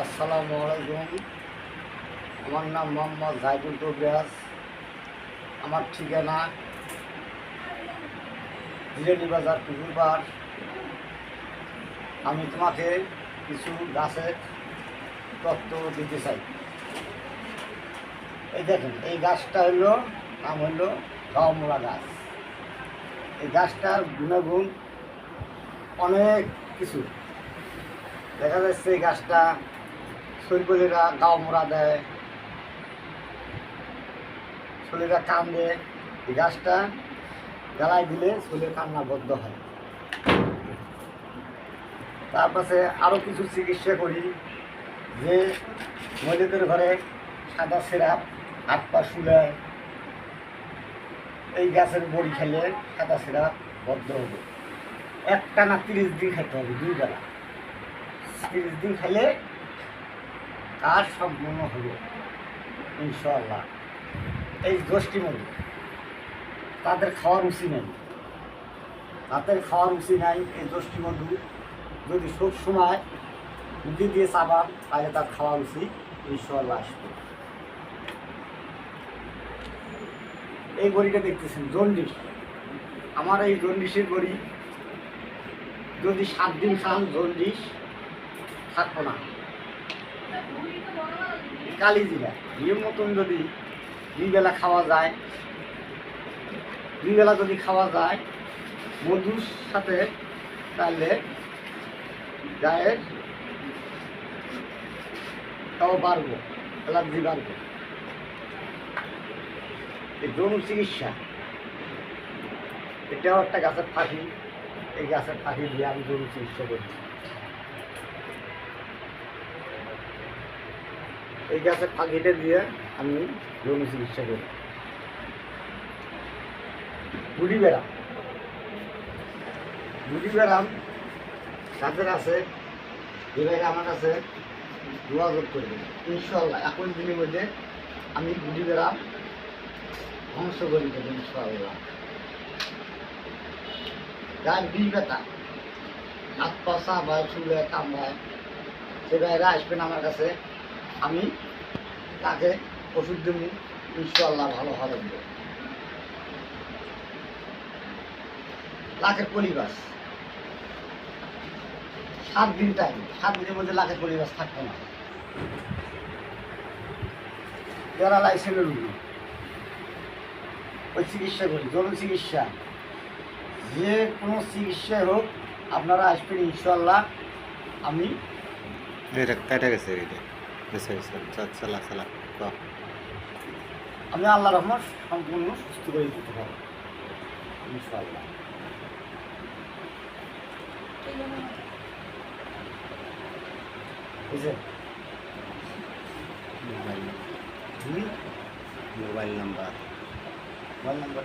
আসসালামু আলাইকুম। আমার নাম মোহাম্মদ জাহিদুল কবিরাজ। আমার ঠিকানা জিরানি বাজার পুকুরপাড়। আমি তোমাকে কিছু গাছের তত্ত্ব দিতে চাই। এই দেখেন, এই গাছটা নাম হইল গাওমুড়া গাছ। এই গাছটার গুণাগুণ অনেক কিছু। দেখা যাচ্ছে এই গাছটা শরীরেরা গাওমুড়া দেয়, শরীরে কান্দে, এই গাছটা গালায় দিলে শরীরের কান্না বদ্ধ হয়। তারপরে আরও কিছু চিকিৎসা করি, যে মহিলাদের ঘরে সাদা সিরাপ, হাত পা শুলায়, এই গাছের বড়ি খেলে সাদা সিরাপ বদ্ধ হবে। একটানা 30 দিন খাইতে হবে, 2 বেলা 30 দিন খাইলে কাজ সম্পূর্ণ হবে ইনশাআল্লাহ। এই গোষ্ঠী মধু তাদের খাওয়ার রুচি নেই, এই গোষ্ঠী মধু যদি সব সময় মুখে দিয়ে চাবান তাহলে তার খাওয়া রুচি ইনশাআল্লাহ আসবে। এই বড়িটা দেখতেছেন জন্ডিস। আমার এই জন্ডিসের বড়ি যদি 7 দিন খান জন্ডিস থাকবো না। কালি জিরা নিয়ম মতন যদি 2 বেলা খাওয়া যায়, 2 বেলা যদি খাওয়া যায় মধুর সাথে, তাহলে গায়ের তাও বাড়বো, অ্যালার্জি বাড়বে। এই যৌন চিকিৎসা, এটাও একটা গাছের ফাঁকি। এই গাছের ফাঁকি দিয়ে আমি যৌন চিকিৎসা করি। এই গাছের ফাঁকিটা দিয়ে আমি যৌন চিকিৎসা করি। বুড়ি ব্যারাম যাদের আছে, এবারে আমার কাছে যোগাযোগ করবেন ইনশাআল্লাহ। 21 দিনের মধ্যে আমি বুড়ি ব্যারাম ধ্বংস করে দেবো ইনশাআল্লাহ। গাছ বিষ ব্যথা, হাত পচা বা চুলে কামড়ায়, সে বাইরে আসবেন আমার কাছে, আমি তাকে ওষুধ দেব ইনশাআল্লাহ, ভালো হবে। লাখের পরিবাস 7 দিন টাইম, 7 দিনের মধ্যে লাখের পরিবাস থাকবে না। যারা লাইসেন্সের রুগী, ওই চিকিৎসা করি, যৌন চিকিৎসা, যে কোনো চিকিৎসায় হোক আপনারা আসবেন ইনশাআল্লাহ। আমি আমি আল্লাহর রহমত সম্পূর্ণ সুস্থ করে দিতে পারবো ইনশাআল্লাহ। বুঝলেন? Mobile number mobile number